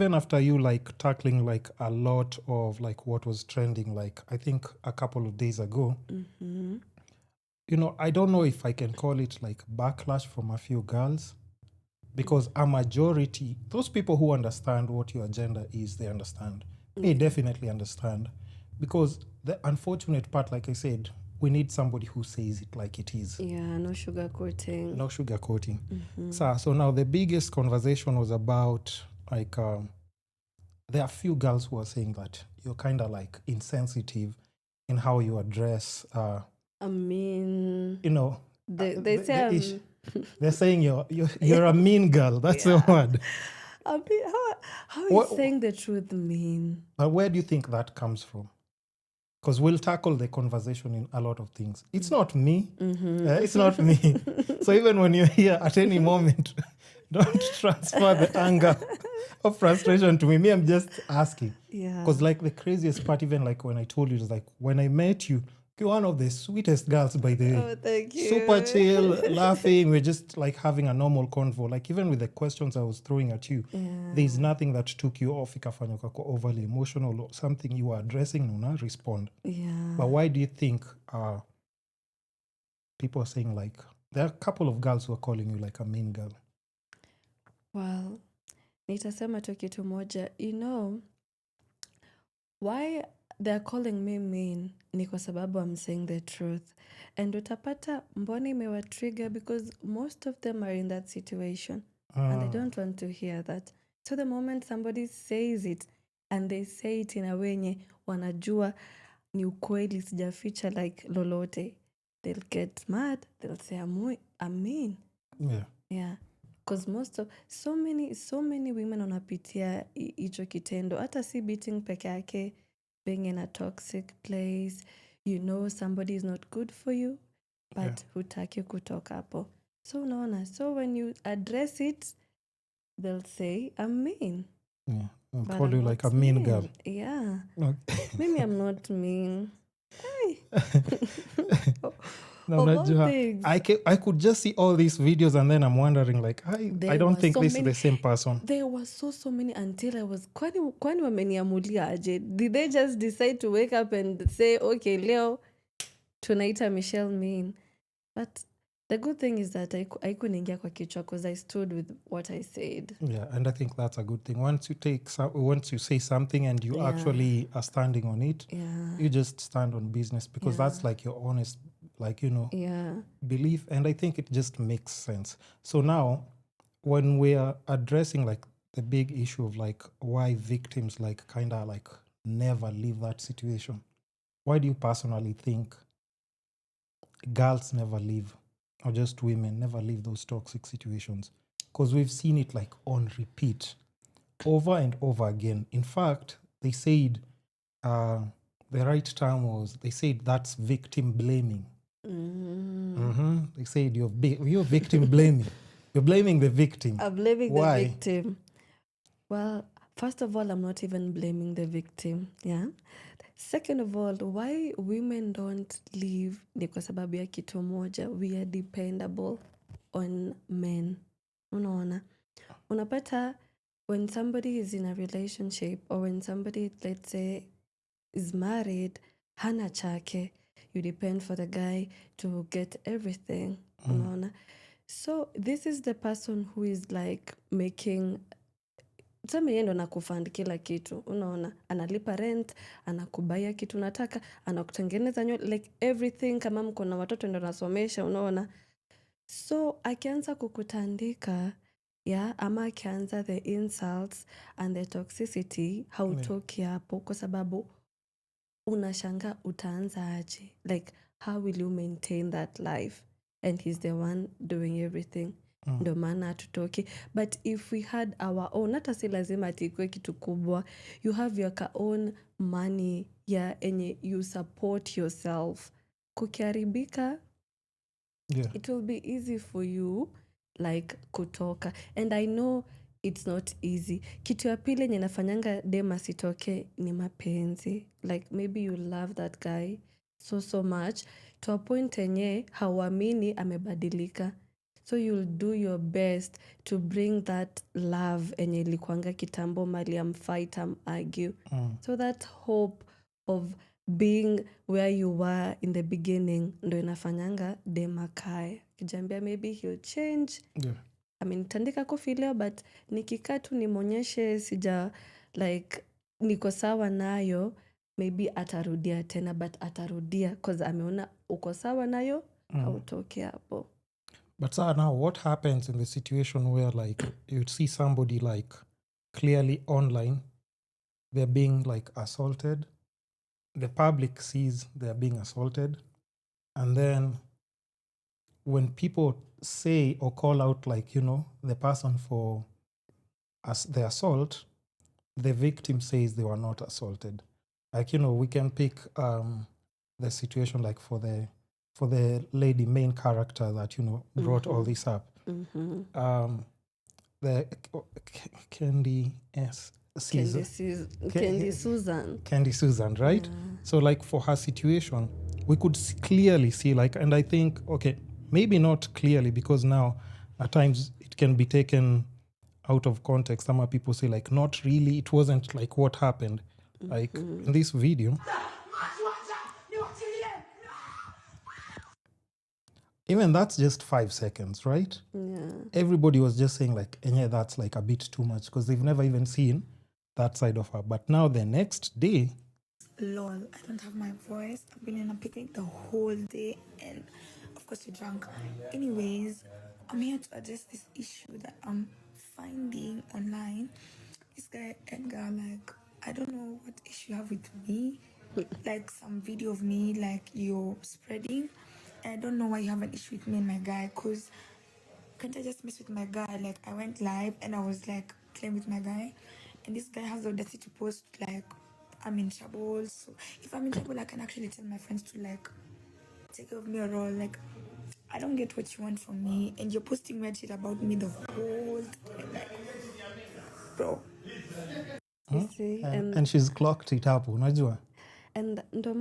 even after you like tackling like a lot of like what was trending, like I think a couple of days ago, you know, I don't know if I can call it like backlash from a few girls, because a majority, those people who understand what your agenda is, they understand. They definitely understand, because the unfortunate part, like I said, we need somebody who says it like it is. Yeah, no sugarcoating. No sugarcoating. So now the biggest conversation was about like there are few girls who are saying that you're kind of like insensitive in how you address I mean, you know they say they're saying you're a mean girl. That's the word. I mean, how is What, saying the truth mean? but where do you think that comes from? Because we'll tackle the conversation in a lot of things. It's not me. It's not me. So even when you're here at any moment, don't transfer the anger or frustration to me. Me, I'm just asking. Yeah. Because like the craziest part, even like when I told you, is like when I met you, you're one of the sweetest girls, by the way. Oh, thank you. Super chill, laughing. We're just like having a normal convo. Like even with the questions I was throwing at you, there's nothing that took you off ikafanya ukako overly emotional or something you were addressing, una respond. Yeah. But why do you think people are saying like, there are a couple of girls who are calling you like a mean girl? Well, nitasema tu kitu moja. You know, why they're calling me mean ni kwa sababu I'm saying the truth. And utapata mbona imewa trigger because most of them are in that situation. And they don't want to hear that. So the moment somebody says it and they say it in a way nye wanajua ni ukweli sijaficha like lolote, they'll get mad. They'll say I'm mean. Yeah. Yeah. Because most of so many women wanapitia hicho kitendo, hata si beating peke yake, being in a toxic place, you know somebody is not good for you, but hutaki kutoka hapo. So unaona, so when you address it, they'll say I'm mean. Yeah. I'll But call I'm you not like a mean girl. Yeah. Okay. Maybe I'm not mean. Hey. No, Of not all Joha. things. I could just see all these videos and then I'm wondering like, I don't think this is the same person. There were so many until I was kwani wameniamulia aje? Did they just decide to wake up and say okay leo tunaita Michelle mean? But the good thing is that I couldn't kwa kichwa because I stood with what I said. Yeah, and I think that's a good thing. Once you say something and you actually are standing on it, you just stand on business, because that's like your honest, like, you know, belief. And I think it just makes sense. So now when we are addressing like the big issue of like why victims like kind of like never leave that situation, why do you personally think girls never leave, or just women never leave those toxic situations? Because we've seen it like on repeat over and over again. In fact, they said the right term was, they said that's victim blaming. They said you're victim blaming. You're blaming the victim. I'm blaming Why? the victim. Well, first of all, I'm not even blaming the victim. Yeah. Second of all, why women don't leave ni kwa sababu ya kitu moja. We are dependable on men. Unaona? Unapata when somebody is in a relationship, or when somebody, let's say, is married, hana chake, you depend for the guy to get everything. Unaona? So this is the person who is like making, tuseme yeye ndo anakufund kila kitu, unaona, analipa rent, anakubaya kitu unataka, anakutengeneza nywele, like everything. Kama mko na watoto ndo anasomesha, unaona. So akianza kukutandika, ama akianza the insults and the toxicity, hautoki hapo kwa sababu unashanga utaanza aje, like how will you maintain that life, and he's the one doing everything. Ndo maana hatutoki. But if we had our own, hata si lazima atikwe kitu kubwa, you have your own money enye you support yourself, kukiharibika it will be easy for you like kutoka. And I know it's not easy. Kitu ya pili yenye nafanyanga dem asitoke ni mapenzi. Like maybe you love that guy so much to a point enye hauamini amebadilika. so you'll do your best to bring that love enye ilikuanga kitambo mali fight argue. So that hope of being where you were in the beginning ndo inafanyanga demakae kijambia maybe he'll change. I mean tandika kofi leo but nikikaa tu nimonyeshe sija like niko sawa nayo, maybe atarudia tena, but atarudia cause ameona uko sawa nayo hautoke hapo. But now what happens in the situation where like you see somebody like clearly online, they're being like assaulted, the public sees they're being assaulted, and then when people say or call out like, you know, the person for the assault, the victim says they were not assaulted. Like, you know, we can pick the situation like for the lady main character that, you know, brought all this up. The Kendy Susan, right? So like for her situation, we could clearly see like, and I think, okay, maybe not clearly because now at times it can be taken out of context. Some people say like, not really, it wasn't like what happened. Like in this video, even that's just 5 seconds, right? Yeah. Everybody was just saying like, yeah, that's like a bit too much because they've never even seen that side of her. But now the next day, lol, I don't have my voice. I've been in a picnic the whole day and of course we're drunk. Anyways, I'm here to address this issue that I'm finding online. This guy Edgar, like, I don't know what issue you have with me. Like some video of me like you're spreading. I don't know why you have an issue with me and my guy, cause can't I just mess with my guy? Like I went live and I was like playing with my guy, and this guy has the audacity to post like I'm in trouble. So if I'm in trouble, I can actually tell my friends to like take care of me or all. Like I don't get what you want from me, and you're posting weird shit about me the whole time. Like, bro. You see, and she's clocked it up, unajua? And ndo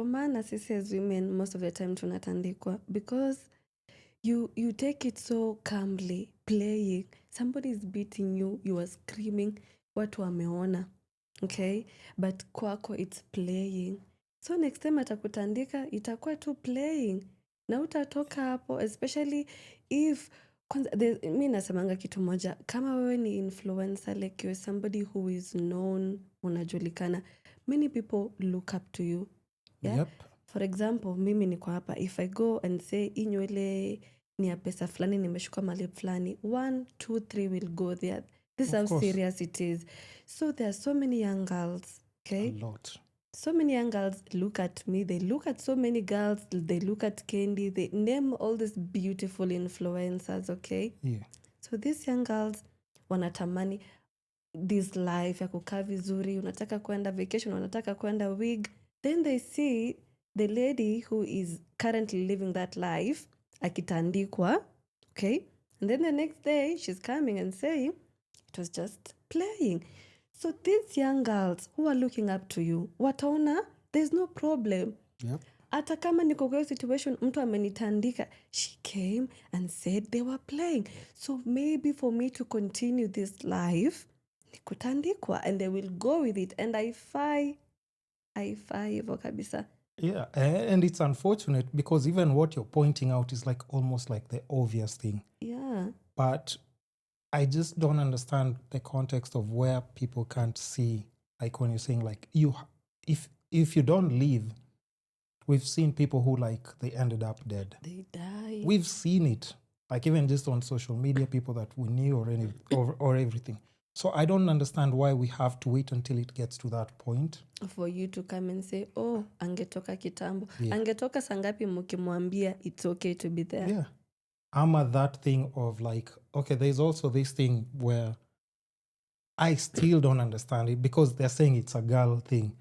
maana sisi as women most of the time tunatandikwa because you take it so calmly, playing. Somebody is beating you, you are screaming, watu wameona, okay? But kwako it's playing. So next time atakutandika itakuwa tu playing na utatoka hapo, especially if kwanza mi nasemanga kitu moja, kama wewe ni influencer, like you're somebody who is known, unajulikana, many people look up to you. Yeah? Yep. For example, mimi niko hapa, if I go and say inywele ni ya pesa fulani nimeshuka mali fulani, 1, 2, 3 will go there. This is how serious it is. So there are so many young girls, okay? A lot. So many young girls look at me, they look at so many girls, they look at Kendy, they name all these beautiful influencers, okay? Yeah. So these young girls wanatamani this life ya kukaa vizuri, unataka kwenda vacation, unataka kwenda wig. Then they see the lady who is currently living that life akitandikwa, okay? And then the next day she's coming and saying it was just playing. So these young girls who are looking up to you, wataona there's no problem. Yep. Hata kama niko kwa situation mtu amenitandika, she came and said they were playing. So maybe for me to continue this life, nikutandikwa, and they will go with it. And I fai hivyo kabisa. Yeah, and it's unfortunate because even what you're pointing out is like almost like the obvious thing. Yeah. But I just don't understand the context of where people can't see, like when you're saying like if you don't leave, we've seen people who like they ended up dead. They die. We've seen it, like even just on social media, people that we knew or everything. So I don't understand why we have to wait until it gets to that point. For you to come and say, oh, angetoka kitambo. Yeah. Angetoka sangapi mukimwambia it's okay to be there. Yeah. I'm at that thing of like, okay, there's also this thing where I still don't understand it because they're saying it's a girl thing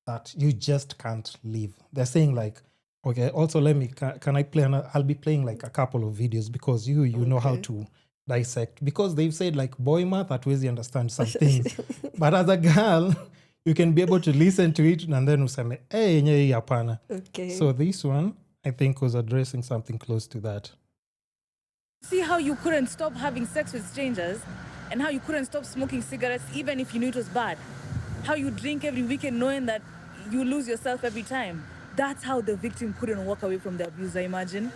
that you just can't leave. They're saying like, okay, also can I play, I'll be playing like a couple of videos because you know how to dissect, because they've said like boy math hatuwezi understand some things. But as a girl, you can be able to listen to it and then useme, hey, yenyewe hapana. Okay. So this one, I think, was addressing something close to that. See how you couldn't stop having sex with strangers and how you couldn't stop smoking cigarettes even if you knew it was bad. How you drink every weekend knowing that you lose yourself every time. That's how the victim couldn't walk away from the abuser, imagine.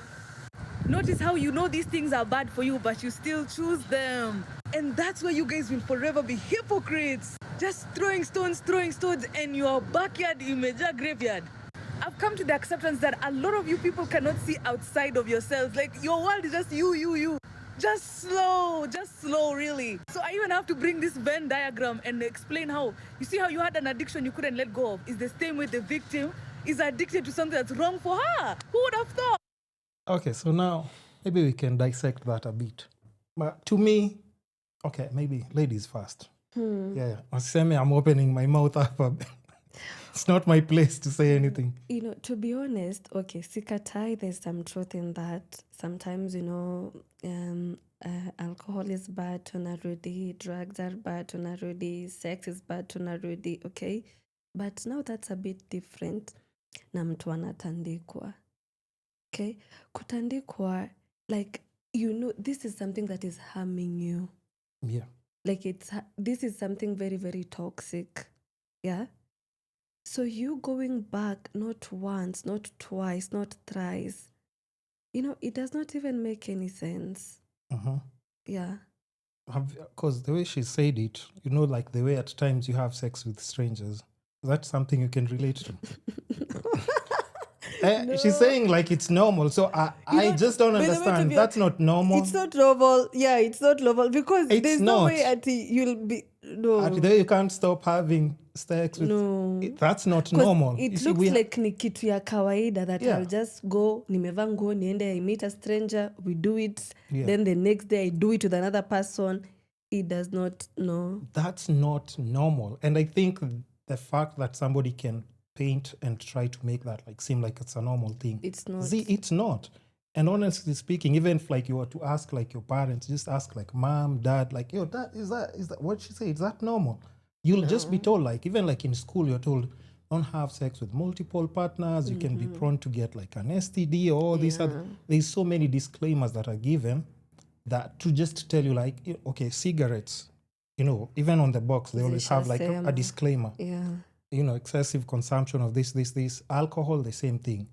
Notice how you know these things are bad for you, but you still choose them. And that's why you guys will forever be hypocrites. Just throwing stones, and your backyard imeja graveyard. I've come to the acceptance that a lot of you people cannot see outside of yourselves. Like, your world is just you. Just slow, really. So I even have to bring this Venn diagram and explain how, you see how you had an addiction you couldn't let go of. It's the same way the victim is addicted to something that's wrong for her. Who would have thought? Okay, so now maybe we can dissect that a bit. But to me, okay, maybe ladies first. Yeah. I'm opening my mouth up a bit. It's not my place to say anything. You know, to be honest, okay, sikatai, there's some truth in that. Sometimes, you know, alcohol is bad to narudi, drugs are bad to narudi, sex is bad to narudi, okay? But now that's a bit different. Na mtu anatandikwa. Okay? Kutandikwa, like, you know, this is something that is harming you. Yeah. Like, this is something very, very toxic. Yeah? So you going back not once, not twice, not thrice, you know, it does not even make any sense. Yeah. Because the way she said it, you know, like the way at times you have sex with strangers, that's something you can relate to. No. She's saying like it's normal. So I just don't understand. That's not normal. It's not normal. Yeah, it's not normal because there's no way you'll be... No. At there you can't stop having sex with... No. That's not normal. It looks like ni kitu ya kawaida that I'll just go, nimevaa nguo, niende, I meet a stranger, we do it. Yeah. Then the next day I do it with another person. It does not, no. That's not normal. And I think the fact that somebody can paint and try to make that like seem like it's a normal thing. It's not. See, it's not. And honestly speaking, even if like you were to ask like your parents, just ask like mom, dad, like, yo, that is that what she say? Is that normal? You'll just be told, like, even like in school, you're told don't have sex with multiple partners. You can be prone to get like an STD or all these other. There's so many disclaimers that are given that to just tell you like, okay, cigarettes, you know, even on the box, they always have like a disclaimer. Yeah. You know, excessive consumption of this, alcohol, the same thing.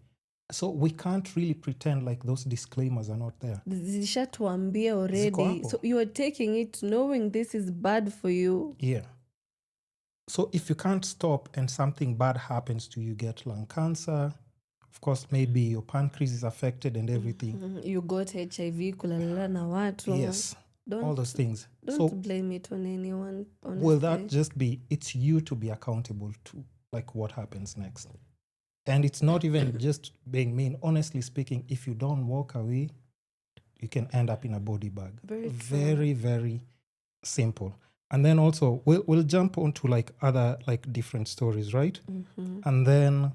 So we can't really pretend like those disclaimers are not there. Zishatuambia already. So you are taking it knowing this is bad for you. Yeah. So if you can't stop and something bad happens to you, get lung cancer, of course, maybe your pancreas is affected and everything. You got HIV, kulalala na watu. Yes. All those things. Don't blame it on anyone, honestly. Will that just be, it's you to be accountable to like what happens next. And it's not even just being mean. Honestly speaking, if you don't walk away, you can end up in a body bag. Very, very simple. And then also, we'll jump onto like other like different stories, right? And then